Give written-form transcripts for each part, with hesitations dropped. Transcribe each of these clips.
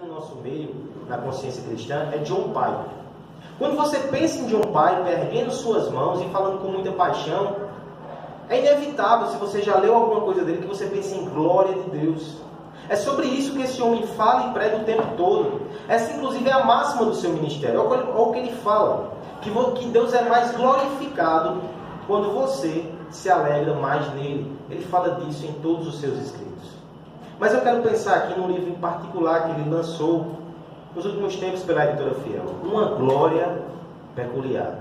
no nosso meio, na consciência cristã, é John Piper. Quando você pensa em John Piper, erguendo suas mãos e falando com muita paixão, é inevitável, se você já leu alguma coisa dele, que você pense em glória de Deus. É sobre isso que esse homem fala e prega o tempo todo. Essa, inclusive, é a máxima do seu ministério. Olha o que ele fala. Que Deus é mais glorificado quando você se alegra mais nele. Ele fala disso em todos os seus escritos. Mas eu quero pensar aqui num livro em particular que ele lançou nos últimos tempos pela editora Fiel. Uma glória peculiar.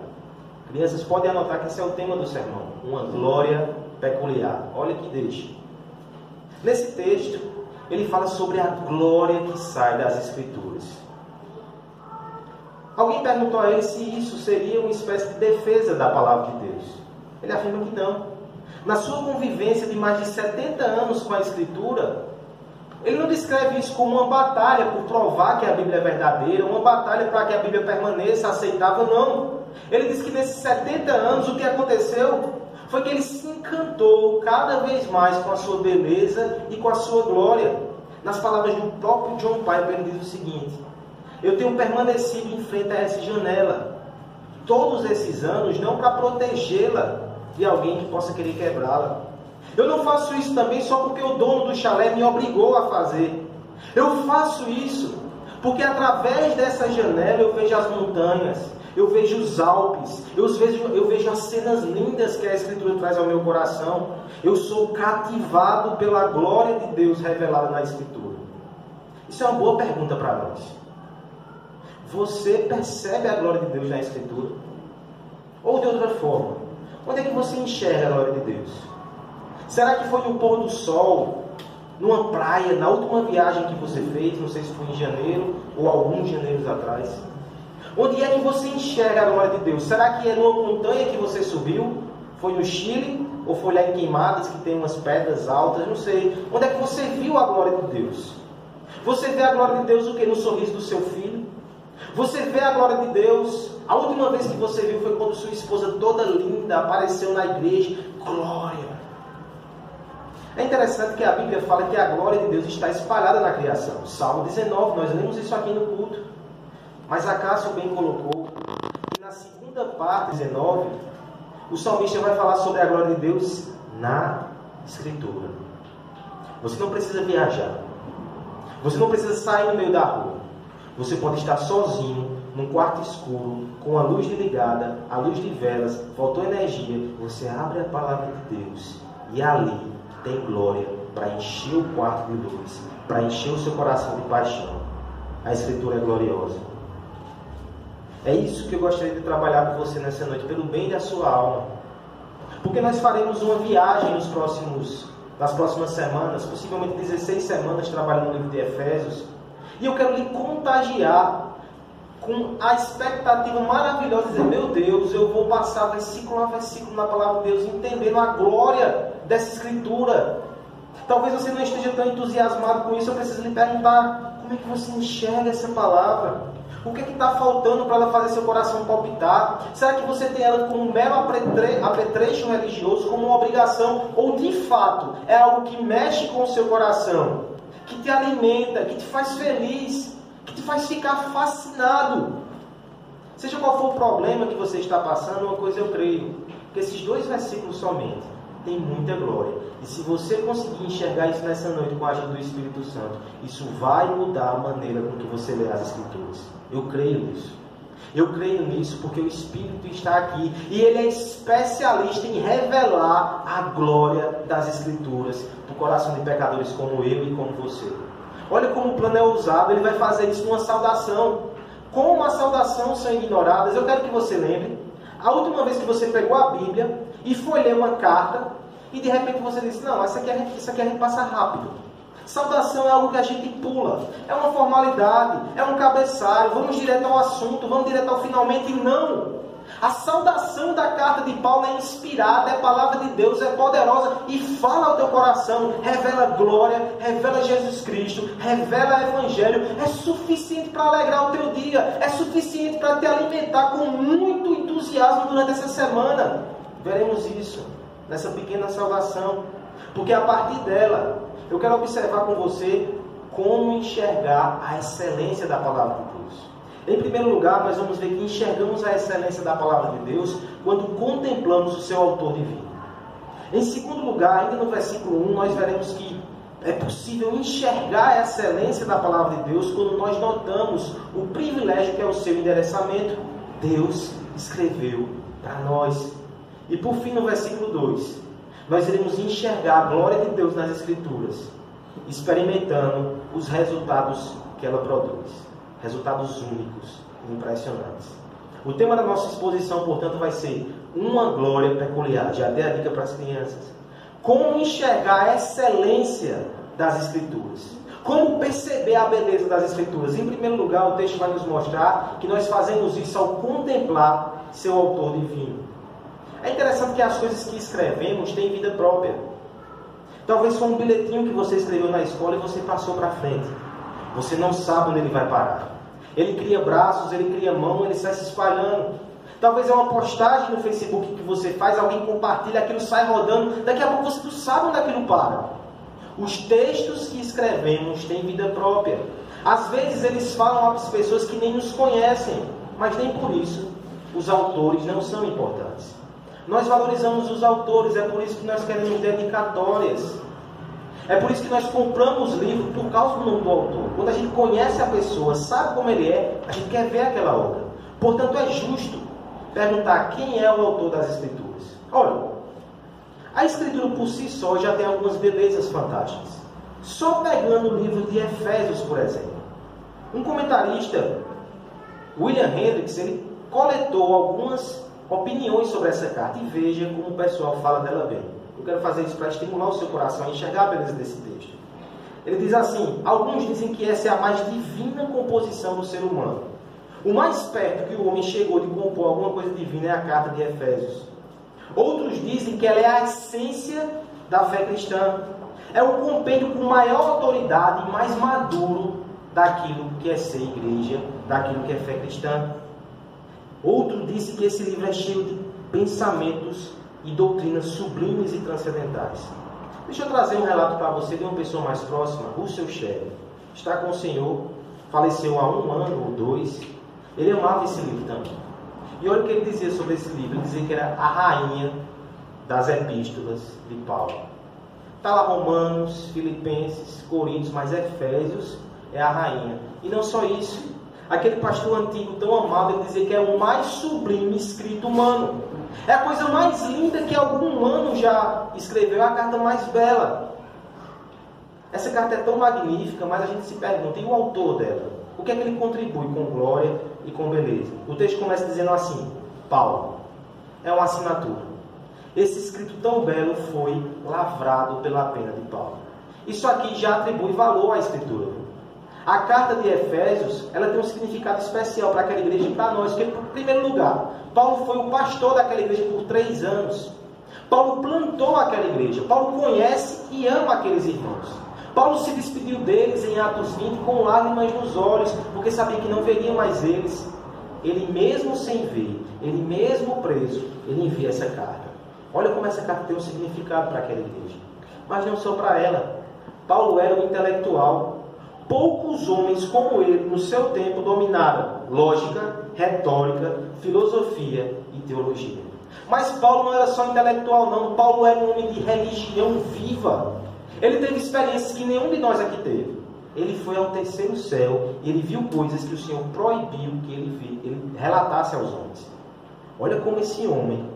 Crianças, podem anotar que esse é o tema do sermão. Uma glória peculiar. Olha que deixa. Nesse texto, ele fala sobre a glória que sai das Escrituras. Alguém perguntou a ele se isso seria uma espécie de defesa da palavra de Deus. Ele afirma que não. Na sua convivência de mais de 70 anos com a Escritura, ele não descreve isso como uma batalha por provar que a Bíblia é verdadeira, uma batalha para que a Bíblia permaneça aceitável, não. Ele diz que nesses 70 anos o que aconteceu foi que ele se encantou cada vez mais com a sua beleza e com a sua glória. Nas palavras do próprio John Piper, ele diz o seguinte: eu tenho permanecido em frente a essa janela todos esses anos, não para protegê-la de alguém que possa querer quebrá-la. Eu não faço isso também só porque o dono do chalé me obrigou a fazer. Eu faço isso porque através dessa janela eu vejo as montanhas, eu vejo os Alpes, eu vejo as cenas lindas que a Escritura traz ao meu coração. Eu sou cativado pela glória de Deus revelada na Escritura. Isso é uma boa pergunta para nós. Você percebe a glória de Deus na Escritura? Ou de outra forma, onde é que você enxerga a glória de Deus? Será que foi no pôr do sol, numa praia, na última viagem que você fez, não sei se foi em janeiro ou alguns janeiros atrás? Onde é que você enxerga a glória de Deus? Será que é numa montanha que você subiu? Foi no Chile? Ou foi lá em Queimadas, que tem umas pedras altas? Não sei. Onde é que você viu a glória de Deus? Você vê a glória de Deus o quê? No sorriso do seu filho? Você vê a glória de Deus, a última vez que você viu foi quando sua esposa toda linda apareceu na igreja. Glória! É interessante que a Bíblia fala que a glória de Deus está espalhada na criação. Salmo 19, nós lemos isso aqui no culto. Mas a Cássio bem colocou que na segunda parte, 19, o salmista vai falar sobre a glória de Deus na Escritura. Você não precisa viajar. Você não precisa sair no meio da rua. Você pode estar sozinho, num quarto escuro, com a luz desligada, a luz de velas, faltou energia. Você abre a palavra de Deus e ali tem glória para encher o quarto de luz, para encher o seu coração de paixão. A Escritura é gloriosa. É isso que eu gostaria de trabalhar com você nessa noite, pelo bem da sua alma. Porque nós faremos uma viagem nas próximas semanas, possivelmente 16 semanas trabalhando no livro de Efésios. E eu quero lhe contagiar com a expectativa maravilhosa de dizer: meu Deus, eu vou passar versículo a versículo na palavra de Deus, entendendo a glória dessa Escritura. Talvez você não esteja tão entusiasmado com isso. Eu preciso lhe perguntar: como é que você enxerga essa palavra? O que está faltando para ela fazer seu coração palpitar? Será que você tem ela como um mero apetrecho religioso, como uma obrigação? Ou de fato é algo que mexe com o seu coração, que te alimenta, que te faz feliz, que te faz ficar fascinado? Seja qual for o problema que você está passando, uma coisa eu creio, que esses 2 versículos somente têm muita glória. E se você conseguir enxergar isso nessa noite com a ajuda do Espírito Santo, isso vai mudar a maneira com que você lê as Escrituras. Eu creio nisso. Eu creio nisso porque o Espírito está aqui e Ele é especialista em revelar a glória das Escrituras para o coração de pecadores como eu e como você. Olha como o plano é ousado. Ele vai fazer isso numa saudação. Como as saudações são ignoradas, eu quero que você lembre a última vez que você pegou a Bíblia e foi ler uma carta e de repente você disse: não, isso aqui a gente passa rápido. Saudação é algo que a gente pula, é uma formalidade, é um cabeçalho, vamos direto ao assunto, vamos direto ao finalmente. Não! A saudação da carta de Paulo é inspirada, é palavra de Deus, é poderosa e fala ao teu coração, revela glória, revela Jesus Cristo, revela Evangelho. É suficiente para alegrar o teu dia, é suficiente para te alimentar com muito entusiasmo durante essa semana. Veremos isso nessa pequena saudação, porque a partir dela eu quero observar com você como enxergar a excelência da palavra de Deus. Em primeiro lugar, nós vamos ver que enxergamos a excelência da palavra de Deus quando contemplamos o seu autor divino. Em segundo lugar, ainda no versículo 1, nós veremos que é possível enxergar a excelência da palavra de Deus quando nós notamos o privilégio que é o seu endereçamento. Deus escreveu para nós. E por fim, no versículo 2, nós iremos enxergar a glória de Deus nas Escrituras, experimentando os resultados que ela produz. Resultados únicos e impressionantes. O tema da nossa exposição, portanto, vai ser uma glória peculiar. Já dei a dica para as crianças. Como enxergar a excelência das Escrituras. Como perceber a beleza das Escrituras. Em primeiro lugar, o texto vai nos mostrar que nós fazemos isso ao contemplar seu autor divino. É interessante que as coisas que escrevemos têm vida própria. Talvez foi um bilhetinho que você escreveu na escola e você passou para frente. Você não sabe onde ele vai parar. Ele cria braços, ele cria mão, ele sai se espalhando. Talvez é uma postagem no Facebook que você faz, alguém compartilha, aquilo sai rodando. Daqui a pouco você não sabe onde aquilo para. Os textos que escrevemos têm vida própria. Às vezes eles falam às pessoas que nem nos conhecem, mas nem por isso os autores não são importantes. Nós valorizamos os autores, é por isso que nós queremos dedicatórias. É por isso que nós compramos livros por causa do nome do autor. Quando a gente conhece a pessoa, sabe como ele é, a gente quer ver aquela obra. Portanto, é justo perguntar quem é o autor das Escrituras. Olha, a Escritura por si só já tem algumas belezas fantásticas. Só pegando o livro de Efésios, por exemplo. Um comentarista, William Hendricks, ele coletou algumas opiniões sobre essa carta e veja como o pessoal fala dela bem. Eu quero fazer isso para estimular o seu coração a enxergar a beleza desse texto. Ele diz assim: alguns dizem que essa é a mais divina composição do ser humano. O mais perto que o homem chegou de compor alguma coisa divina é a carta de Efésios. Outros dizem que ela é a essência da fé cristã. É o compêndio com maior autoridade e mais maduro daquilo que é ser igreja, daquilo que é fé cristã. Outro disse que esse livro é cheio de pensamentos e doutrinas sublimes e transcendentais. Deixa eu trazer um relato para você de uma pessoa mais próxima, Russell Shedd. Está com o Senhor, faleceu há 1 ano ou 2. Ele amava esse livro também. E olha o que ele dizia sobre esse livro. Ele dizia que era a rainha das epístolas de Paulo. Está lá Romanos, Filipenses, Coríntios, mas Efésios é a rainha. E não só isso. Aquele pastor antigo tão amado, ele dizia que é o mais sublime escrito humano. É a coisa mais linda que algum humano já escreveu, é a carta mais bela. Essa carta é tão magnífica, mas a gente se pergunta, e o autor dela? O que é que ele contribui com glória e com beleza? O texto começa dizendo assim: Paulo. É uma assinatura. Esse escrito tão belo foi lavrado pela pena de Paulo. Isso aqui já atribui valor à escritura. A carta de Efésios, ela tem um significado especial para aquela igreja e para nós, porque, em primeiro lugar, Paulo foi o pastor daquela igreja por 3 anos. Paulo plantou aquela igreja. Paulo conhece e ama aqueles irmãos. Paulo se despediu deles em Atos 20 com lágrimas nos olhos, porque sabia que não veria mais eles. Ele mesmo sem ver, ele mesmo preso, ele envia essa carta. Olha como essa carta tem um significado para aquela igreja. Mas não só para ela. Paulo era um intelectual. Poucos homens como ele, no seu tempo, dominaram lógica, retórica, filosofia e teologia. Mas Paulo não era só intelectual, não. Paulo era um homem de religião viva. Ele teve experiências que nenhum de nós aqui teve. Ele foi ao 3º céu e ele viu coisas que o Senhor proibiu que ele relatasse aos homens. Olha como esse homem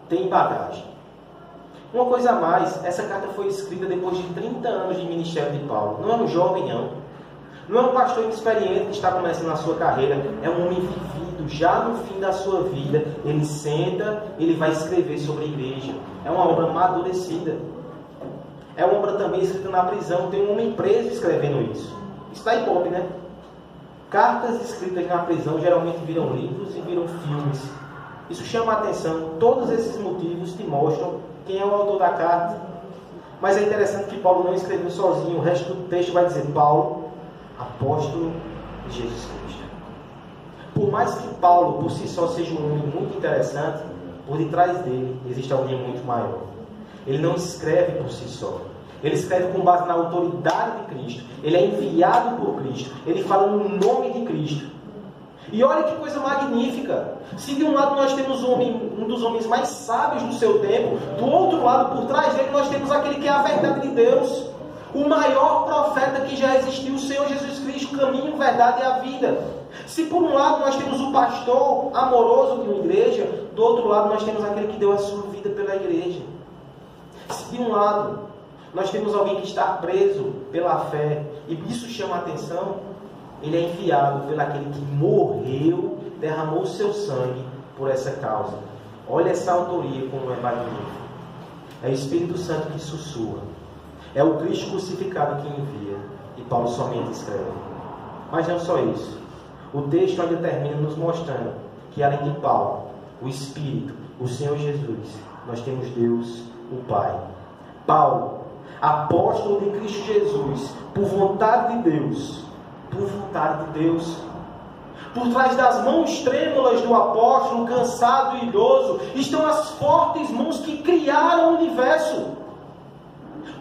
tem bagagem. Uma coisa a mais, essa carta foi escrita depois de 30 anos de ministério de Paulo. Não é um jovem, não. Não é um pastor inexperiente que está começando a sua carreira. É um homem vivido, já no fim da sua vida. Ele senta, ele vai escrever sobre a igreja. É uma obra amadurecida. É uma obra também escrita na prisão. Tem um homem preso escrevendo isso. Isso está em pop, né? Cartas escritas na prisão geralmente viram livros e viram filmes. Isso chama a atenção. Todos esses motivos te mostram quem é o autor da carta. Mas é interessante que Paulo não escreveu sozinho. O resto do texto vai dizer: Paulo, apóstolo de Jesus Cristo. Por mais que Paulo por si só seja um homem muito interessante, por detrás dele existe alguém muito maior. Ele não escreve por si só. Ele escreve com base na autoridade de Cristo. Ele é enviado por Cristo. Ele fala no nome de Cristo. E olha que coisa magnífica. Se de um lado nós temos um dos homens mais sábios do seu tempo, do outro lado, por trás dele, nós temos aquele que é a verdade de Deus. O maior profeta que já existiu, o Senhor Jesus Cristo, o caminho, a verdade e a vida. Se por um lado nós temos o pastor amoroso de uma igreja, do outro lado nós temos aquele que deu a sua vida pela igreja. Se de um lado nós temos alguém que está preso pela fé, e isso chama a atenção, ele é enviado pelo aquele que morreu, derramou o seu sangue por essa causa. Olha essa autoria como é magnífica. É o Espírito Santo que sussurra. É o Cristo crucificado que envia. E Paulo somente escreve. Mas não só isso. O texto ainda termina nos mostrando que além de Paulo, o Espírito, o Senhor Jesus, nós temos Deus, o Pai. Paulo, apóstolo de Cristo Jesus, por vontade de Deus, por trás das mãos trêmulas do apóstolo, cansado e idoso, estão as fortes mãos que criaram o universo.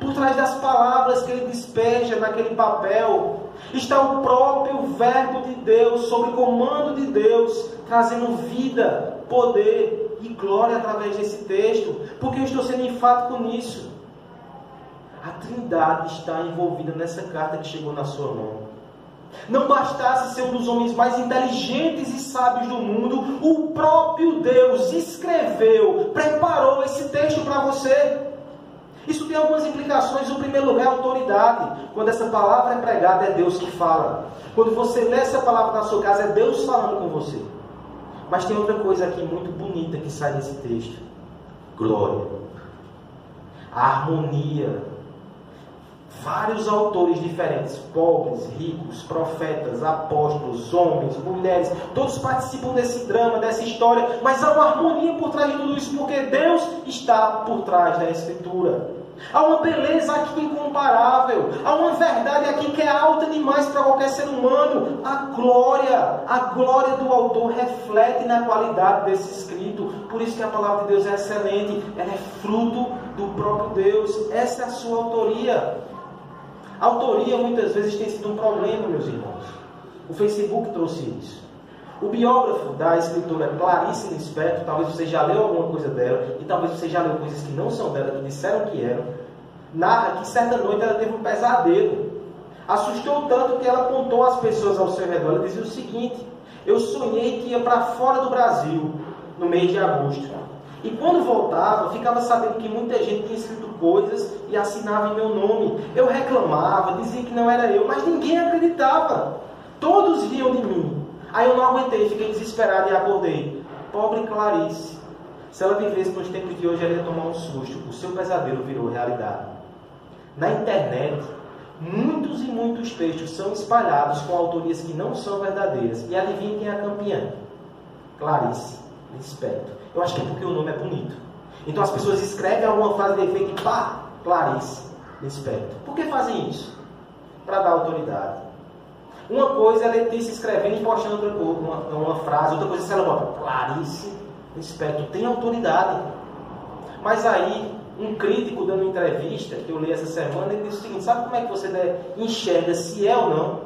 Por trás das palavras que ele despeja naquele papel, está o próprio Verbo de Deus, sob comando de Deus, trazendo vida, poder e glória através desse texto. Porque eu estou sendo enfático nisso. A Trindade está envolvida nessa carta que chegou na sua mão. Não bastasse ser um dos homens mais inteligentes e sábios do mundo, o próprio Deus escreveu, preparou esse texto para você. Isso tem algumas implicações. No primeiro lugar, a autoridade. Quando essa palavra é pregada, é Deus que fala. Quando você lê essa palavra na sua casa, é Deus falando com você. Mas tem outra coisa aqui muito bonita que sai desse texto. Glória. A harmonia. Vários autores diferentes, pobres, ricos, profetas, apóstolos, homens, mulheres, todos participam desse drama, dessa história, mas há uma harmonia por trás de tudo isso, porque Deus está por trás da Escritura. Há uma beleza aqui incomparável, há uma verdade aqui que é alta demais para qualquer ser humano. A glória do autor reflete na qualidade desse escrito. Por isso que a palavra de Deus é excelente, ela é fruto do próprio Deus. Essa é a sua autoria. A autoria muitas vezes tem sido um problema, meus irmãos. O Facebook trouxe isso. O biógrafo da escritora Clarice Lispector, talvez você já leu alguma coisa dela, e talvez você já leu coisas que não são dela, que disseram que eram, narra que certa noite ela teve um pesadelo. Assustou tanto que ela contou às pessoas ao seu redor. Ela dizia o seguinte: eu sonhei que ia para fora do Brasil no mês de agosto. E quando voltava, ficava sabendo que muita gente tinha escrito coisas e assinava em meu nome. Eu reclamava, dizia que não era eu, mas ninguém acreditava. Todos riam de mim. Aí eu não aguentei, fiquei desesperado e acordei. Pobre Clarice. Se ela vivesse nos tempos de hoje, ela ia tomar um susto. O seu pesadelo virou realidade. Na internet, muitos e muitos textos são espalhados com autorias que não são verdadeiras. E adivinha quem é a campeã? Clarice Lispector. Eu acho que é porque o nome é bonito. Então as pessoas escrevem alguma frase de efeito e pá, Clarice Lispector. Por que fazem isso? Para dar autoridade. Uma coisa é Letícia escrevendo e postando outra coisa, uma frase, outra coisa é se ela bota Clarice Lispector, tem autoridade. Mas aí, um crítico dando uma entrevista, que eu li essa semana, ele disse o seguinte: sabe como é que você enxerga se é ou não?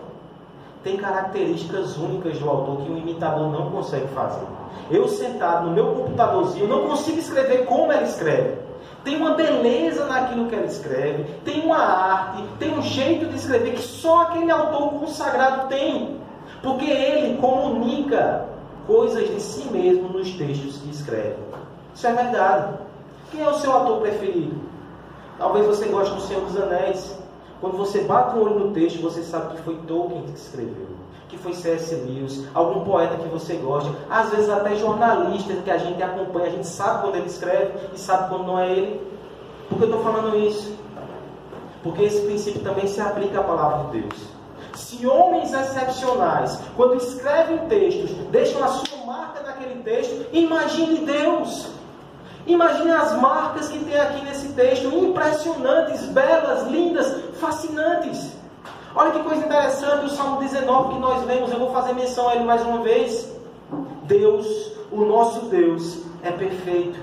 Tem características únicas do autor que um imitador não consegue fazer. Eu sentado no meu computadorzinho, não consigo escrever como ela escreve. Tem uma beleza naquilo que ela escreve, tem uma arte, tem um jeito de escrever que só aquele autor consagrado tem. Porque ele comunica coisas de si mesmo nos textos que escreve. Isso é verdade. Quem é o seu autor preferido? Talvez você goste do Senhor dos Anéis. Quando você bate o olho no texto, você sabe que foi Tolkien que escreveu, que foi C.S. Lewis, algum poeta que você gosta, às vezes até jornalistas que a gente acompanha, a gente sabe quando ele escreve e sabe quando não é ele. Por que eu estou falando isso? Porque esse princípio também se aplica à palavra de Deus. Se homens excepcionais, quando escrevem textos, deixam a sua marca naquele texto, imagine Deus. Imagine as marcas que tem aqui nesse texto, impressionantes, belas, lindas, fascinantes. Olha que coisa interessante, o Salmo 19 que nós lemos, eu vou fazer menção a ele mais uma vez. Deus, o nosso Deus, é perfeito,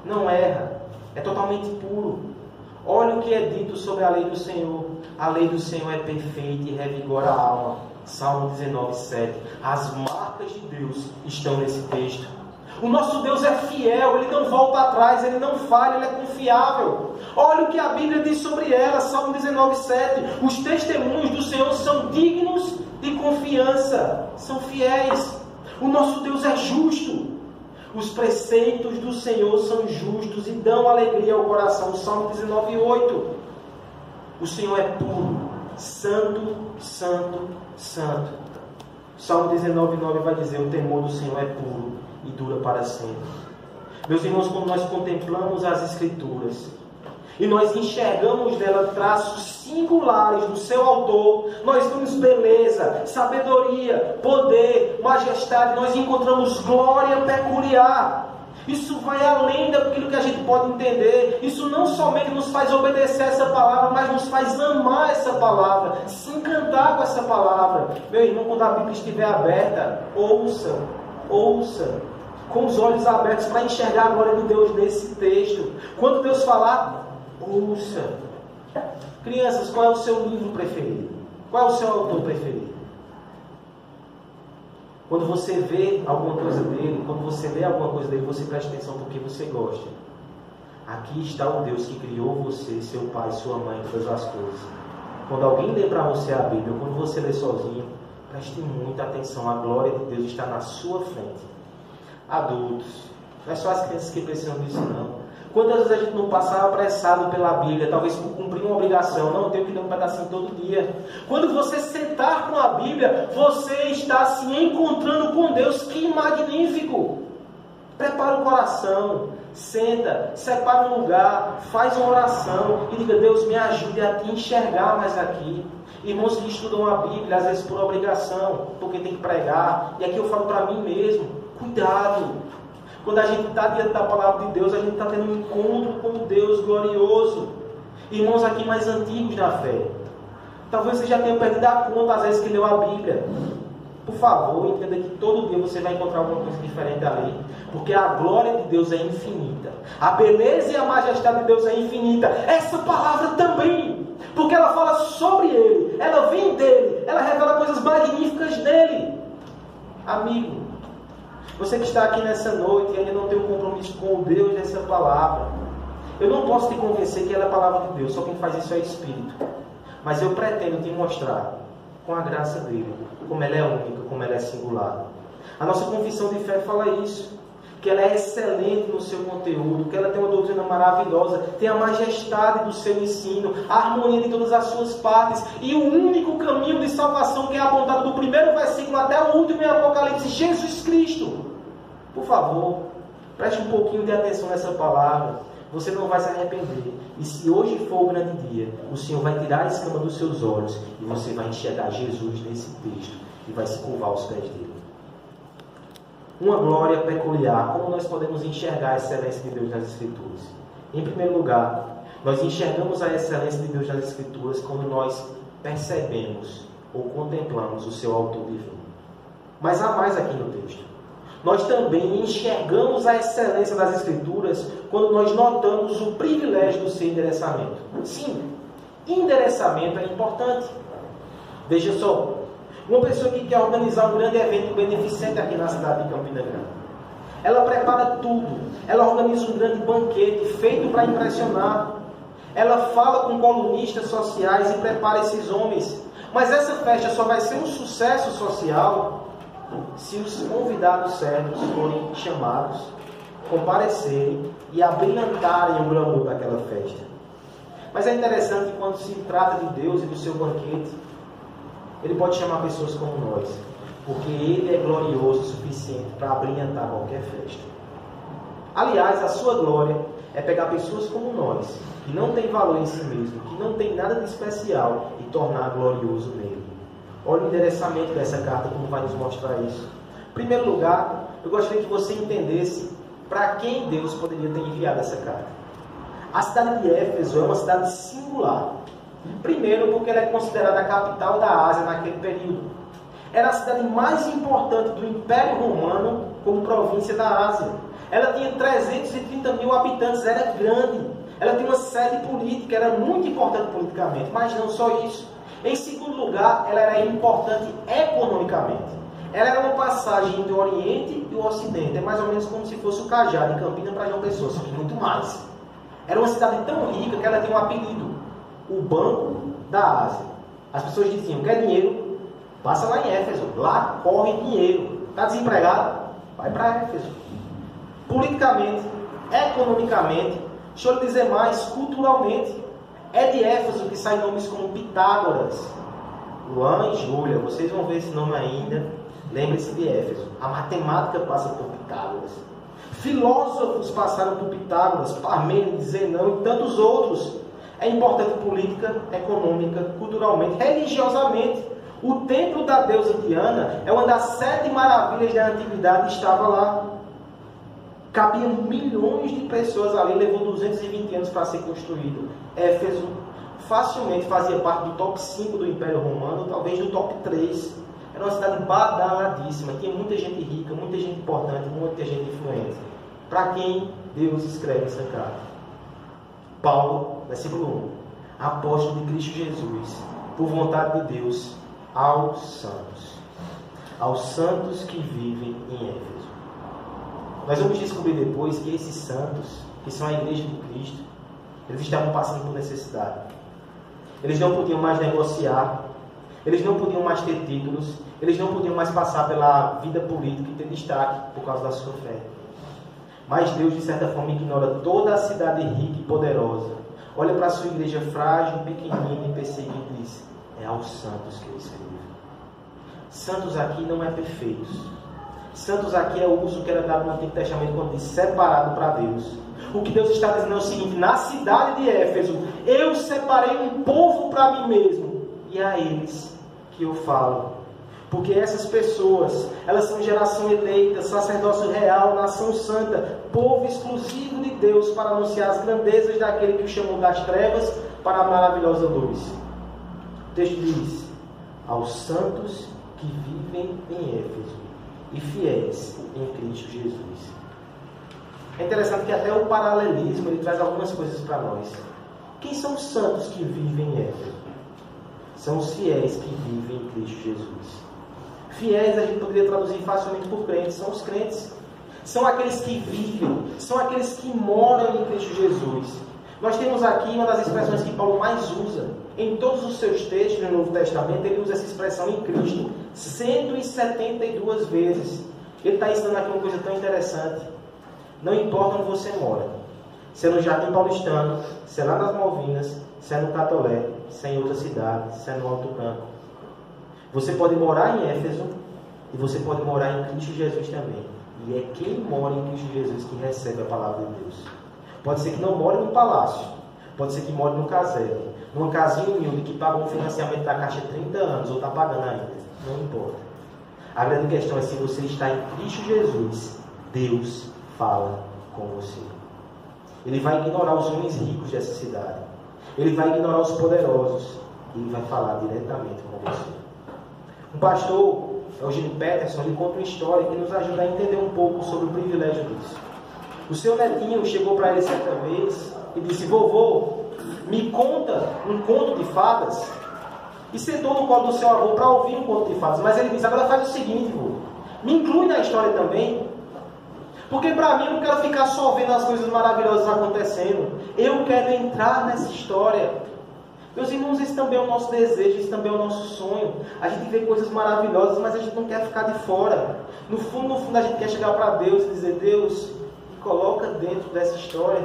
não erra, é totalmente puro. Olha o que é dito sobre a lei do Senhor. A lei do Senhor é perfeita e revigora a alma. Salmo 19, 7. As marcas de Deus estão nesse texto. O nosso Deus é fiel, Ele não volta atrás, Ele não falha, Ele é confiável. Olha o que a Bíblia diz sobre ela, Salmo 19, 7. Os testemunhos do Senhor são dignos de confiança, são fiéis. O nosso Deus é justo. Os preceitos do Senhor são justos e dão alegria ao coração. Salmo 19, 8. O Senhor é puro, santo, santo, santo. Salmo 19, 9 vai dizer: o temor do Senhor é puro e dura para sempre. Meus irmãos, quando nós contemplamos as Escrituras e nós enxergamos nela traços singulares do seu autor, nós vemos beleza, sabedoria, poder, majestade, nós encontramos glória peculiar. Isso vai além daquilo que a gente pode entender. Isso não somente nos faz obedecer essa palavra, mas nos faz amar essa palavra, se encantar com essa palavra. Meu irmão, quando a Bíblia estiver aberta, ouça com os olhos abertos para enxergar a glória de Deus nesse texto. Quando Deus falar, ouça. Crianças, qual é o seu livro preferido? Qual é o seu autor preferido? Quando você vê alguma coisa dele, quando você lê alguma coisa dele, você presta atenção porque você gosta. Aqui está o Deus que criou você, seu pai, sua mãe, todas as coisas. Quando alguém lê para você a Bíblia, quando você lê sozinho, preste muita atenção. A glória de Deus está na sua frente. Adultos, não é só as crianças que precisam disso, não. Quantas vezes a gente não passava apressado pela Bíblia, talvez por cumprir uma obrigação? Não, eu tenho que ler um pedacinho todo dia. Quando você sentar com a Bíblia, você está se encontrando com Deus. Que magnífico! Prepara o coração, senta, separa um lugar, faz uma oração e diga: Deus, me ajude a te enxergar mais aqui. Irmãos que estudam a Bíblia, às vezes por obrigação, porque tem que pregar, e aqui eu falo para mim mesmo: cuidado! Quando a gente está diante da palavra de Deus, a gente está tendo um encontro com o Deus glorioso. Irmãos aqui mais antigos na fé, talvez você já tenha perdido a conta às vezes que leu a Bíblia. Por favor, entenda que todo dia você vai encontrar alguma coisa diferente ali, porque a glória de Deus é infinita, a beleza e a majestade de Deus é infinita. Essa palavra também, porque ela fala sobre Ele, ela vem dEle, ela revela coisas magníficas dEle. Amigo, você que está aqui nessa noite e ainda não tem um compromisso com o Deus dessa palavra, eu não posso te convencer que ela é a palavra de Deus, só quem faz isso é o Espírito. Mas eu pretendo te mostrar, com a graça dele, como ela é única, como ela é singular. A nossa confissão de fé fala isso, que ela é excelente no seu conteúdo, que ela tem uma doutrina maravilhosa, tem a majestade do seu ensino, a harmonia de todas as suas partes, e o único caminho de salvação que é apontado do primeiro versículo até o último em Apocalipse: Jesus Cristo. Por favor, preste um pouquinho de atenção nessa palavra. Você não vai se arrepender. E se hoje for o grande dia, o Senhor vai tirar a escama dos seus olhos e você vai enxergar Jesus nesse texto e vai se curvar aos pés dele. Uma glória peculiar. Como nós podemos enxergar a excelência de Deus nas Escrituras? Em primeiro lugar, nós enxergamos a excelência de Deus nas Escrituras quando nós percebemos ou contemplamos o seu autor divino. Mas há mais aqui no texto. Nós também enxergamos a excelência das Escrituras quando nós notamos o privilégio do seu endereçamento. Sim, endereçamento é importante. Veja só, uma pessoa que quer organizar um grande evento beneficente aqui na cidade de Campina Grande, ela prepara tudo, ela organiza um grande banquete feito para impressionar, ela fala com colunistas sociais e prepara esses homens. Mas essa festa só vai ser um sucesso social se os convidados certos forem chamados, comparecerem e abrilhantarem o glamour daquela festa. Mas é interessante que quando se trata de Deus e do seu banquete, Ele pode chamar pessoas como nós, porque Ele é glorioso o suficiente para abrilhantar qualquer festa. Aliás, a sua glória é pegar pessoas como nós, que não têm valor em si mesmo, que não tem nada de especial, e tornar glorioso nele. Olha o endereçamento dessa carta, como vai nos mostrar isso. Em primeiro lugar, eu gostaria que você entendesse para quem Deus poderia ter enviado essa carta. A cidade de Éfeso é uma cidade singular. Primeiro, porque ela é considerada a capital da Ásia naquele período. Era a cidade mais importante do Império Romano como província da Ásia. Ela tinha 330 mil habitantes, era grande. ela tem uma sede política, era muito importante politicamente, mas não só isso. Em segundo lugar, ela era importante economicamente. Ela era uma passagem entre o Oriente e o Ocidente. É mais ou menos como se fosse o Cajado em Campinas para João Pessoa, só que muito mais. Era uma cidade tão rica que ela tinha um apelido: o Banco da Ásia. As pessoas diziam: quer dinheiro? Passa lá em Éfeso. Lá corre dinheiro. Está desempregado? Vai para Éfeso. Politicamente, economicamente, deixa eu lhe dizer mais, culturalmente, é de Éfeso que saem nomes como Pitágoras, Luan e Júlia. Vocês vão ver esse nome ainda. Lembre-se de Éfeso. A matemática passa por Pitágoras. Filósofos passaram por Pitágoras, Parmênides, Zenão e tantos outros. É importante política, econômica, culturalmente, religiosamente. O templo da deusa Diana é uma das 7 maravilhas da antiguidade e estava lá. Cabiam milhões de pessoas ali, levou 220 anos para ser construído. Éfeso facilmente fazia parte do top 5 do Império Romano, talvez do top 3. Era uma cidade badaladíssima, tinha muita gente rica, muita gente importante, muita gente influente. Para quem Deus escreve essa carta? Paulo, versículo 1. Apóstolo de Cristo Jesus, por vontade de Deus, aos santos que vivem em Éfeso. Nós vamos descobrir depois que esses santos, que são a igreja de Cristo, eles estavam passando por necessidade. Eles não podiam mais negociar, eles não podiam mais ter títulos, eles não podiam mais passar pela vida política e ter destaque por causa da sua fé. Mas Deus, de certa forma, ignora toda a cidade rica e poderosa. Olha para a sua igreja frágil, pequenina e perseguida e diz: é aos santos que eu escrevo. Santos aqui não é perfeitos. Santos aqui é o uso que era dado no Antigo Testamento quando diz separado para Deus. O que Deus está dizendo é o seguinte: na cidade de Éfeso, eu separei um povo para mim mesmo. E é a eles que eu falo. Porque essas pessoas, elas são geração eleita, sacerdócio real, nação santa, povo exclusivo de Deus para anunciar as grandezas daquele que o chamou das trevas para a maravilhosa luz. O texto diz: aos santos que vivem em Éfeso e fiéis em Cristo Jesus. É interessante que até o paralelismo ele traz algumas coisas para nós. Quem são os santos que vivem em Éfeso? São os fiéis que vivem em Cristo Jesus. Fiéis a gente poderia traduzir facilmente por crentes. São os crentes. São aqueles que vivem. São aqueles que moram em Cristo Jesus. Nós temos aqui uma das expressões que Paulo mais usa. Em todos os seus textos no Novo Testamento, ele usa essa expressão em Cristo 172 vezes. Ele está ensinando aqui uma coisa tão interessante. Não importa onde você mora. Se é no Jardim Paulistano, se é lá nas Malvinas, se é no Catolé, se é em outra cidade, se é no Alto Campo. Você pode morar em Éfeso e você pode morar em Cristo Jesus também. E é quem mora em Cristo Jesus que recebe a palavra de Deus. Pode ser que não more no palácio. Pode ser que more no casebre. Numa casinha humilde que paga um financiamento da Caixa há 30 anos ou está pagando ainda. Não importa. A grande questão é se você está em Cristo Jesus, Deus fala com você. Ele vai ignorar os homens ricos dessa cidade. Ele vai ignorar os poderosos. E ele vai falar diretamente com você. Um pastor, Eugênio Peterson, ele conta uma história que nos ajuda a entender um pouco sobre o privilégio disso. O seu netinho chegou para ele certa vez e disse: vovô, me conta um conto de fadas. E sentou no colo do seu avô para ouvir um conto de fadas. Mas ele disse: agora faz o seguinte, vô, me inclui na história também. Porque para mim eu não quero ficar só vendo as coisas maravilhosas acontecendo. Eu quero entrar nessa história. Meus irmãos, esse também é o nosso desejo, esse também é o nosso sonho. A gente vê coisas maravilhosas, mas a gente não quer ficar de fora. No fundo, a gente quer chegar para Deus e dizer: Deus, me coloca dentro dessa história.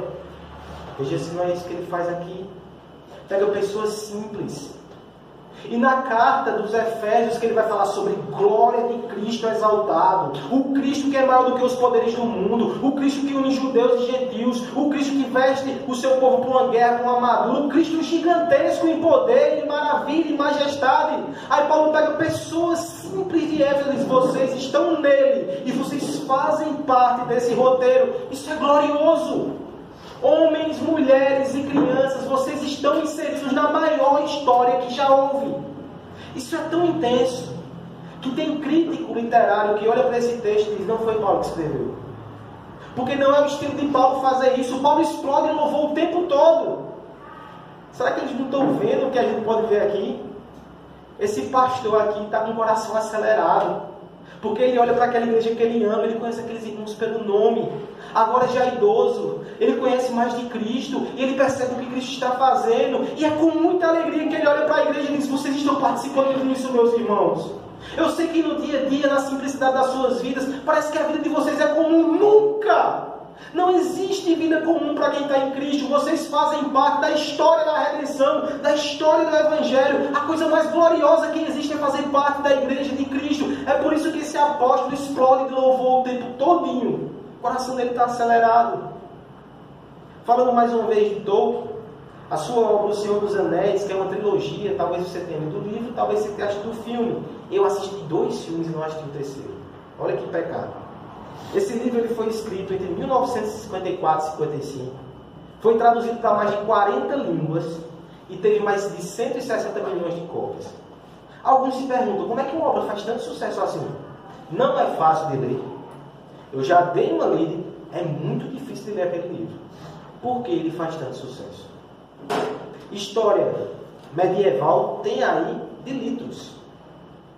Veja se não é isso que ele faz aqui. Pega pessoas simples. E na carta dos Efésios que ele vai falar sobre glória de Cristo exaltado. O Cristo que é maior do que os poderes do mundo. O Cristo que une judeus e gentios. O Cristo que veste o seu povo para uma guerra com armadura. O Cristo gigantesco em poder, em maravilha, em majestade. Aí Paulo pega pessoas simples de Éfeso e diz: vocês estão nele e vocês fazem parte desse roteiro. Isso é glorioso. Homens, mulheres e crianças, vocês estão inseridos na maior história que já houve. Isso é tão intenso que tem crítico literário que olha para esse texto e diz: não foi Paulo que escreveu. Porque não é o estilo de Paulo fazer isso. Paulo explode em louvor o tempo todo. Será que eles não estão vendo o que a gente pode ver aqui? Esse pastor aqui está com o coração acelerado. Porque ele olha para aquela igreja que ele ama, ele conhece aqueles irmãos pelo nome. Agora já idoso, ele conhece mais de Cristo, e ele percebe o que Cristo está fazendo. E é com muita alegria que ele olha para a igreja e diz: vocês estão participando disso, meus irmãos. Eu sei que no dia a dia, na simplicidade das suas vidas, parece que a vida de vocês é comum. Nunca! Não existe vida comum para quem está em Cristo. Vocês fazem parte da história da redenção, da história do Evangelho. A coisa mais gloriosa que existe é fazer parte da igreja de Cristo. É por isso que esse apóstolo explode de louvor o tempo todinho. O coração dele está acelerado. Falando mais uma vez de Tolkien, a sua obra O Senhor dos Anéis, que é uma trilogia, talvez você tenha lido o livro, talvez você tenha assistido o filme. Eu assisti 2 filmes e não assisti o 3º. Olha que pecado. Esse livro ele foi escrito entre 1954 e 55. Foi traduzido para mais de 40 línguas e teve mais de 160 milhões de cópias. Alguns se perguntam, como é que uma obra faz tanto sucesso assim? Não é fácil de ler. Eu já dei uma lida, é muito difícil de ler aquele livro. Por que ele faz tanto sucesso? História medieval tem aí delitos.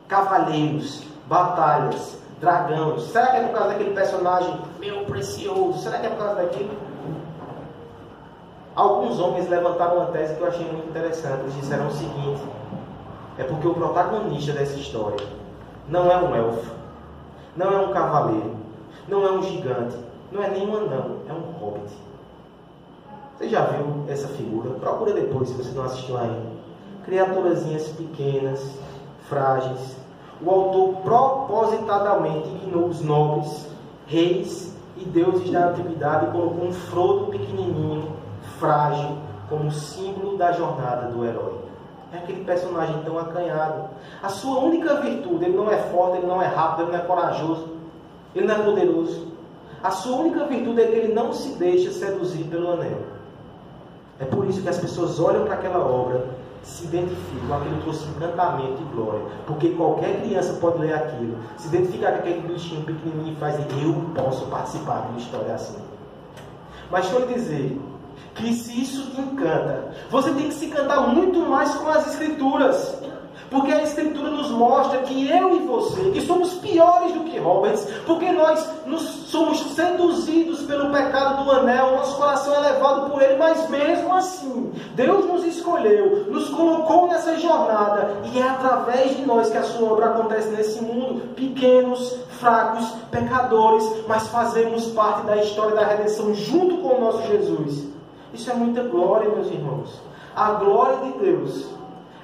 Cavaleiros, batalhas, dragões. Será que é por causa daquele personagem meu precioso? Será que é por causa daquilo? Alguns homens levantaram uma tese que eu achei muito interessante. Eles disseram o seguinte: é porque o protagonista dessa história não é um elfo, não é um cavaleiro, não é um gigante, não é nem um anão, é um hobbit. Você já viu essa figura? Procura depois, se você não assistiu ainda. Criaturazinhas pequenas, frágeis. O autor propositadamente ignorou os nobres, reis e deuses da antiguidade e colocou um Frodo pequenininho, frágil, como símbolo da jornada do herói. É aquele personagem tão acanhado. A sua única virtude, ele não é forte, ele não é rápido, ele não é corajoso, ele não é poderoso. A sua única virtude é que ele não se deixa seduzir pelo anel. É por isso que as pessoas olham para aquela obra, se identificam, aquilo trouxe encantamento e glória. Porque qualquer criança pode ler aquilo, se identificar com aquele bichinho pequenininho e faz, eu posso participar de uma história assim. Mas estou lhe dizer que se isso te encanta, você tem que se encantar muito mais com as Escrituras. Porque a Escritura nos mostra que eu e você, que somos piores do que Roberts, porque nós somos seduzidos pelo pecado do anel, nosso coração é levado por ele, mas mesmo assim, Deus nos escolheu, nos colocou nessa jornada, e é através de nós que a sua obra acontece nesse mundo, pequenos, fracos, pecadores, mas fazemos parte da história da redenção junto com o nosso Jesus. Isso é muita glória, meus irmãos. A glória de Deus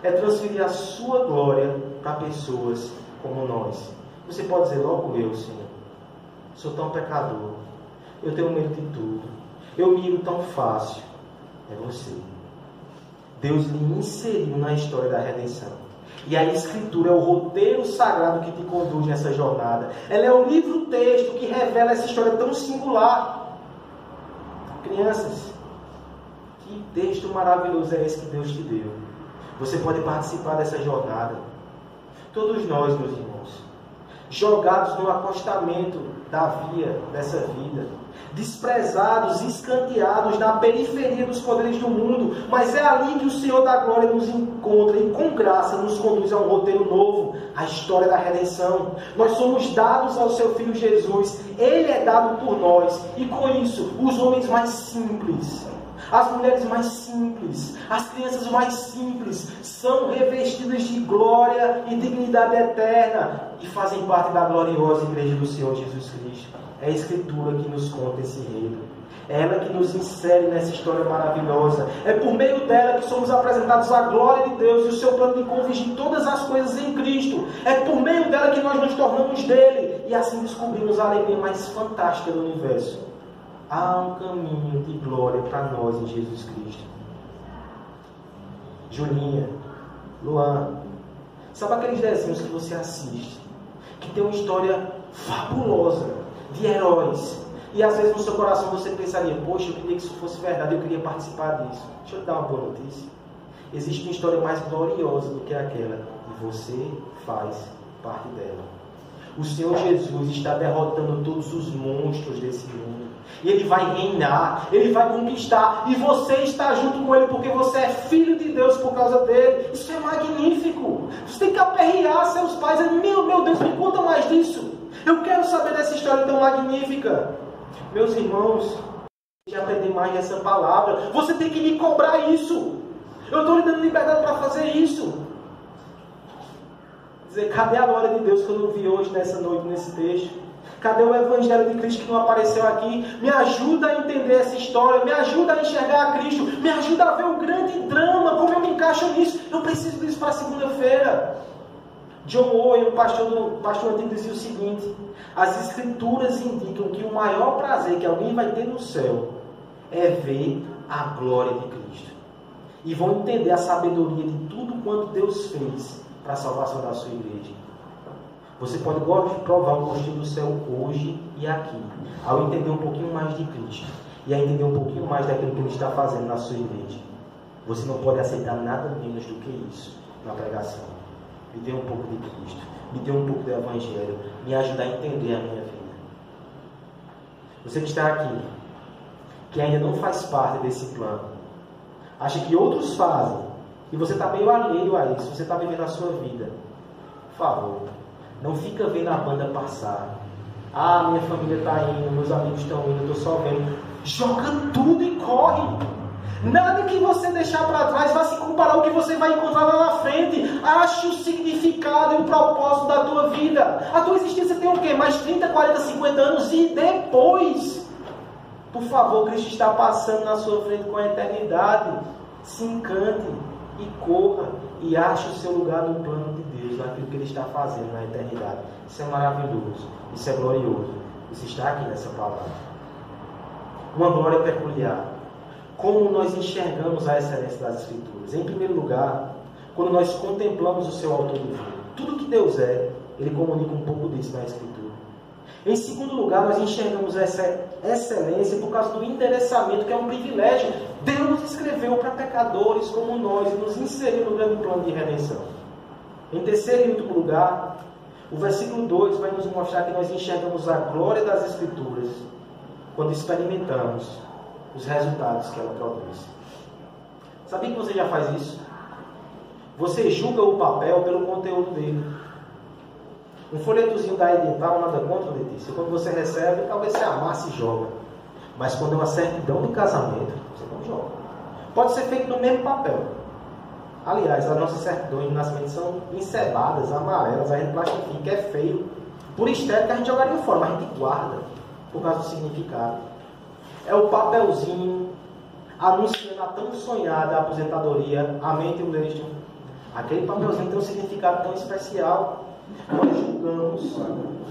é transferir a sua glória para pessoas como nós. Você pode dizer, logo eu, Senhor, sou tão pecador, eu tenho medo de tudo, eu me iro tão fácil. É você. Deus lhe inseriu na história da redenção. E a Escritura é o roteiro sagrado que te conduz nessa jornada. Ela é o livro-texto que revela essa história tão singular. Crianças, que texto maravilhoso é esse que Deus te deu. Você pode participar dessa jornada. Todos nós, meus irmãos, jogados no acostamento da via dessa vida, desprezados, escanteados na periferia dos poderes do mundo, mas é ali que o Senhor da Glória nos encontra e com graça nos conduz a um roteiro novo, a história da redenção. Nós somos dados ao seu Filho Jesus, Ele é dado por nós, e com isso, os homens mais simples, as mulheres mais simples, as crianças mais simples, são revestidas de glória e dignidade eterna e fazem parte da gloriosa Igreja do Senhor Jesus Cristo. É a Escritura que nos conta esse reino. É ela que nos insere nessa história maravilhosa. É por meio dela que somos apresentados à glória de Deus e o seu plano de convergir todas as coisas em Cristo. É por meio dela que nós nos tornamos dele e assim descobrimos a alegria mais fantástica do universo. Há um caminho de glória para nós em Jesus Cristo. Julinha, Luan, sabe aqueles desenhos que você assiste, que tem uma história fabulosa, de heróis, e às vezes no seu coração você pensaria, poxa, eu queria que isso fosse verdade, eu queria participar disso. Deixa eu lhe dar uma boa notícia. Existe uma história mais gloriosa do que aquela, e você faz parte dela. O Senhor Jesus está derrotando todos os monstros desse mundo. E Ele vai reinar, Ele vai conquistar. E você está junto com Ele porque você é filho de Deus por causa dele. Isso é magnífico. Você tem que aperrear seus pais. Meu Deus, me conta mais disso. Eu quero saber dessa história tão magnífica. Meus irmãos, de aprender mais dessa palavra. Você tem que me cobrar isso. Eu estou lhe dando liberdade para fazer isso. Dizer, cadê a glória de Deus que eu não vi hoje, nessa noite, nesse texto? Cadê o Evangelho de Cristo que não apareceu aqui? Me ajuda a entender essa história. Me ajuda a enxergar a Cristo. Me ajuda a ver o grande drama. Como eu me encaixo nisso? Eu preciso disso para segunda-feira. John Owen, o pastor antigo, dizia o seguinte: as Escrituras indicam que o maior prazer que alguém vai ter no céu é ver a glória de Cristo. E vão entender a sabedoria de tudo quanto Deus fez para a salvação da sua igreja. Você pode provar o gostinho do céu hoje e aqui, ao entender um pouquinho mais de Cristo e a entender um pouquinho mais daquilo que Ele está fazendo na sua igreja. Você não pode aceitar nada menos do que isso na pregação. Me dê um pouco de Cristo, me dê um pouco do Evangelho, me ajude a entender a minha vida. Você que está aqui, que ainda não faz parte desse plano, acha que outros fazem, e você está meio alheio a isso, você está vivendo a sua vida. Por favor, não fica vendo a banda passar. Ah, minha família está indo, meus amigos estão indo, eu estou só vendo. Joga tudo e corre. Nada que você deixar para trás vai se comparar ao que você vai encontrar lá na frente. Ache o significado e o propósito da tua vida. A tua existência tem o quê? Mais 30, 40, 50 anos e depois? Por favor, Cristo está passando na sua frente com a eternidade. Se encante e corra e ache o seu lugar no plano de Deus, naquilo que Ele está fazendo na eternidade. Isso é maravilhoso, isso é glorioso. Isso está aqui nessa palavra. Uma glória peculiar. Como nós enxergamos a excelência das Escrituras? Em primeiro lugar, quando nós contemplamos o seu autor divino. Tudo que Deus é, Ele comunica um pouco disso na Escritura. Em segundo lugar, nós enxergamos essa excelência por causa do endereçamento, que é um privilégio. Deus escreveu para pecadores como nós e nos inseriu no grande plano de redenção. Em terceiro e último lugar, o versículo 2 vai nos mostrar que nós enxergamos a glória das Escrituras quando experimentamos os resultados que ela produz. Sabia que você já faz isso? Você julga o papel pelo conteúdo dele. Um folhetozinho da edital, nada contra, Letícia. Quando você recebe, talvez você amasse e joga. Mas quando é uma certidão de casamento, você não joga. Pode ser feito no mesmo papel. Aliás, as nossas certidões de nascimento são enceladas, amarelas, a gente plastifica, é feio. Por estética a gente jogaria fora, mas a gente guarda por causa do significado. É o papelzinho anunciando a tão sonhada aposentadoria. Amém, tio Leiston? Aquele papelzinho tem um significado tão especial. Nós julgamos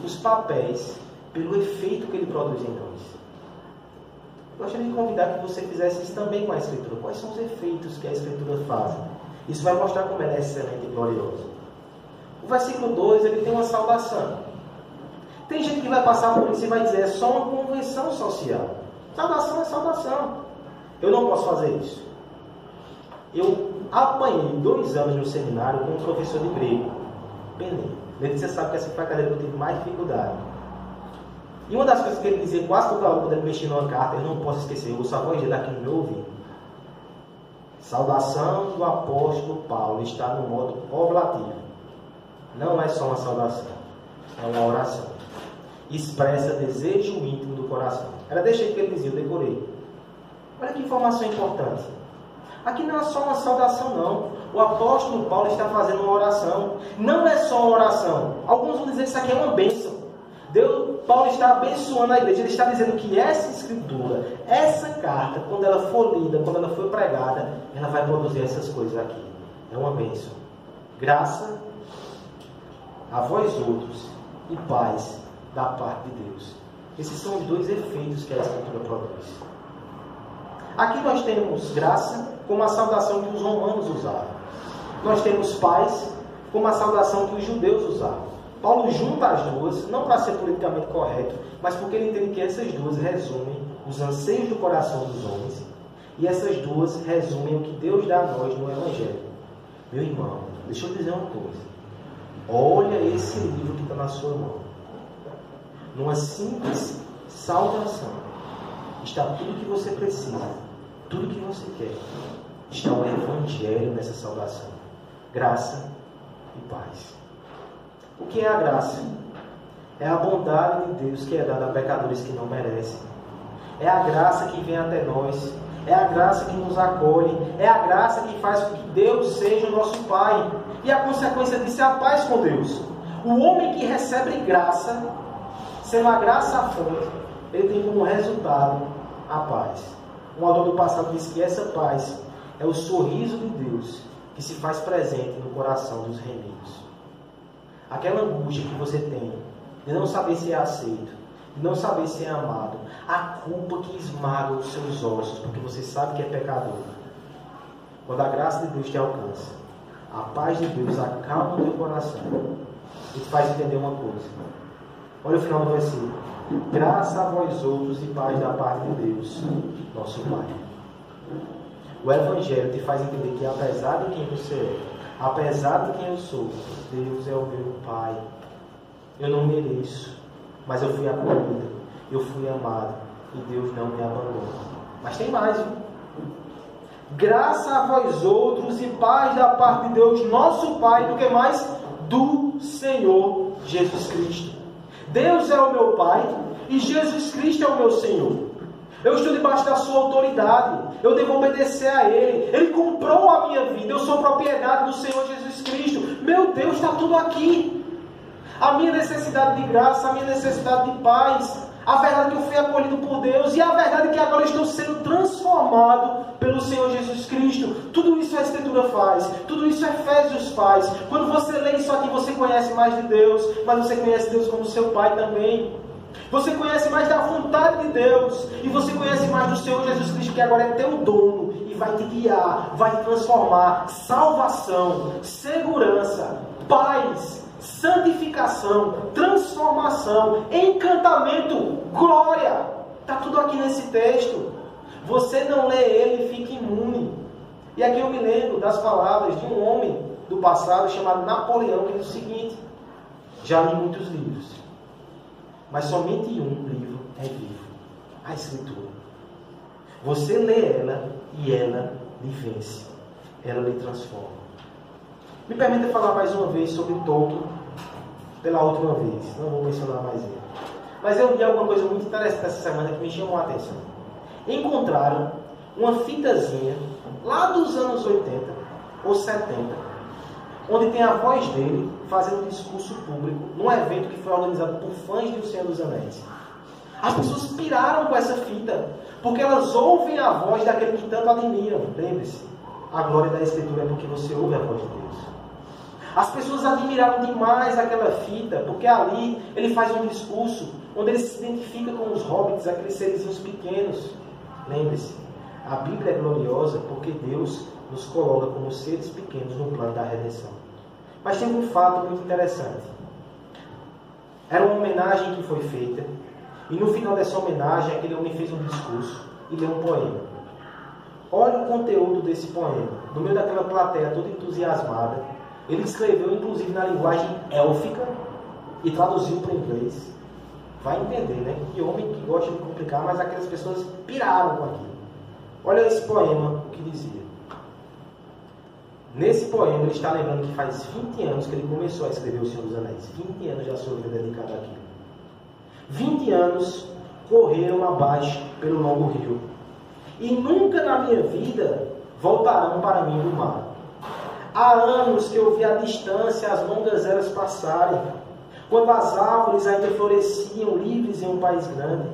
os papéis pelo efeito que ele produz em nós. Eu gostaria de convidar que você fizesse isso também com a Escritura. Quais são os efeitos que a Escritura faz? Isso vai mostrar como ela é excelente e gloriosa. O versículo 2, ele tem uma saudação. Tem gente que vai passar por isso e vai dizer, é só uma convenção social. Saudação é saudação. Eu não posso fazer isso. Eu apanhei 2 anos no seminário com um professor de grego. Penei. Você sabe que essa foi a cadeira que eu tive mais dificuldade. E uma das coisas que ele dizia quase toda hora quando ele mexia numa carta, eu não posso esquecer, eu ouço a voz dele aqui no meu ouvido. Saudação do apóstolo Paulo está no modo oblativo. Não é só uma saudação, é uma oração. Expressa desejo íntimo do coração. Era desse jeito que ele dizia, eu decorei. Olha que informação importante. Aqui não é só uma saudação, não. O apóstolo Paulo está fazendo uma oração. Não é só uma oração. Alguns vão dizer que isso aqui é uma bênção. Paulo está abençoando a igreja. Ele está dizendo que essa escritura, essa carta, quando ela for lida, quando ela for pregada, ela vai produzir essas coisas aqui. É uma bênção. Graça a vós outros e paz da parte de Deus. Esses são os 2 efeitos que a escritura produz. Aqui nós temos graça como a saudação que os romanos usavam. Nós temos paz como a saudação que os judeus usavam. Paulo junta as duas, não para ser politicamente correto, mas porque ele entende que essas duas resumem os anseios do coração dos homens, e essas duas resumem o que Deus dá a nós no Evangelho. Meu irmão, deixa eu dizer uma coisa. Olha esse livro que está na sua mão. Numa simples salvação está tudo que você precisa, tudo que você quer. Está o Evangelho nessa salvação. Graça e paz. O que é a graça? É a bondade de Deus que é dada a pecadores que não merecem. É a graça que vem até nós. É a graça que nos acolhe. É a graça que faz com que Deus seja o nosso Pai. E a consequência disso é a paz com Deus. O homem que recebe graça, sendo a graça a fonte, ele tem como resultado a paz. Um autor do passado disse que essa paz é o sorriso de Deus que se faz presente no coração dos remidos. Aquela angústia que você tem de não saber se é aceito, de não saber se é amado, a culpa que esmaga os seus ossos, porque você sabe que é pecador. Quando a graça de Deus te alcança, a paz de Deus acalma o teu coração e te faz entender uma coisa. Olha o final do versículo. Graça a vós outros e paz da parte de Deus, nosso Pai. O Evangelho te faz entender que apesar de quem você é, apesar de quem eu sou, Deus é o meu Pai. Eu não mereço, mas eu fui acolhido, eu fui amado e Deus não me abandonou. Mas tem mais, viu? Graça a vós outros e paz da parte de Deus, nosso Pai, do que mais? Do Senhor Jesus Cristo. Deus é o meu Pai e Jesus Cristo é o meu Senhor. Eu estou debaixo da sua autoridade. Eu devo obedecer a Ele. Ele comprou a minha vida. Eu sou propriedade do Senhor Jesus Cristo. Meu Deus, está tudo aqui. A minha necessidade de graça, a minha necessidade de paz, a verdade que eu fui acolhido por Deus e a verdade que agora estou sendo transformado pelo Senhor Jesus Cristo. Tudo isso a Escritura faz. Tudo isso Efésios faz. Quando você lê isso aqui, você conhece mais de Deus, mas você conhece Deus como seu Pai também. Você conhece mais da vontade de Deus e você conhece mais do Senhor Jesus Cristo, que agora é teu dono e vai te guiar, vai te transformar. Salvação, segurança, paz, santificação, transformação, encantamento, glória. Está tudo aqui nesse texto. Você não lê ele e fica imune. E aqui eu me lembro das palavras de um homem do passado chamado Napoleão, que diz o seguinte: já li muitos livros, mas somente um livro é vivo, a Escritura. Você lê ela e ela lhe vence, ela lhe transforma. Me permita falar mais uma vez sobre Tolkien, pela última vez, não vou mencionar mais ele. Mas eu li alguma coisa muito interessante essa semana que me chamou a atenção. Encontraram uma fitazinha lá dos anos 80 ou 70, onde tem a voz dele fazendo um discurso público num evento que foi organizado por fãs de O Senhor dos Anéis. As pessoas piraram com essa fita, porque elas ouvem a voz daquele que tanto admiram. Lembre-se, a glória da Escritura é porque você ouve a voz de Deus. As pessoas admiraram demais aquela fita, porque ali ele faz um discurso onde ele se identifica com os hobbits, aqueles serizinhos pequenos. Lembre-se, a Bíblia é gloriosa porque Deus nos coloca como seres pequenos no plano da redenção. Mas tem um fato muito interessante. Era uma homenagem que foi feita, e no final dessa homenagem, aquele homem fez um discurso e leu um poema. Olha o conteúdo desse poema. No meio daquela plateia toda entusiasmada, ele escreveu inclusive na linguagem élfica e traduziu para o inglês. Vai entender, né? Que homem que gosta de complicar, mas aquelas pessoas piraram com aquilo. Olha esse poema, o que dizia. Nesse poema ele está lembrando que faz 20 anos que ele começou a escrever O Senhor dos Anéis. 20 anos da sua vida dedicada àquilo. 20 anos correram abaixo pelo longo rio. E nunca na minha vida voltarão para mim do mar. Há anos que eu vi à distância as longas eras passarem, quando as árvores ainda floresciam livres em um país grande.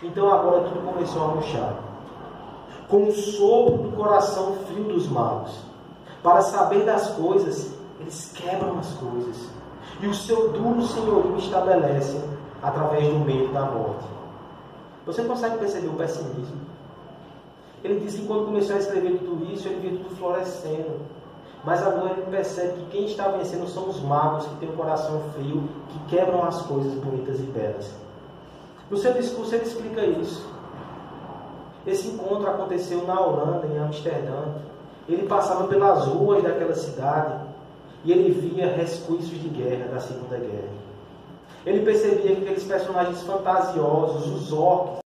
Então agora tudo começou a murchar. Com o sopro do coração frio dos magos, para saber das coisas, eles quebram as coisas. E o seu duro senhorio estabelece através do medo da morte. Você consegue perceber o pessimismo? Ele diz que quando começou a escrever tudo isso, ele via tudo florescendo. Mas agora ele percebe que quem está vencendo são os magos que têm um coração frio, que quebram as coisas bonitas e belas. No seu discurso ele explica isso. Esse encontro aconteceu na Holanda, em Amsterdã. Ele passava pelas ruas daquela cidade e ele via resquícios de guerra, da Segunda Guerra. Ele percebia que aqueles personagens fantasiosos, os orcs,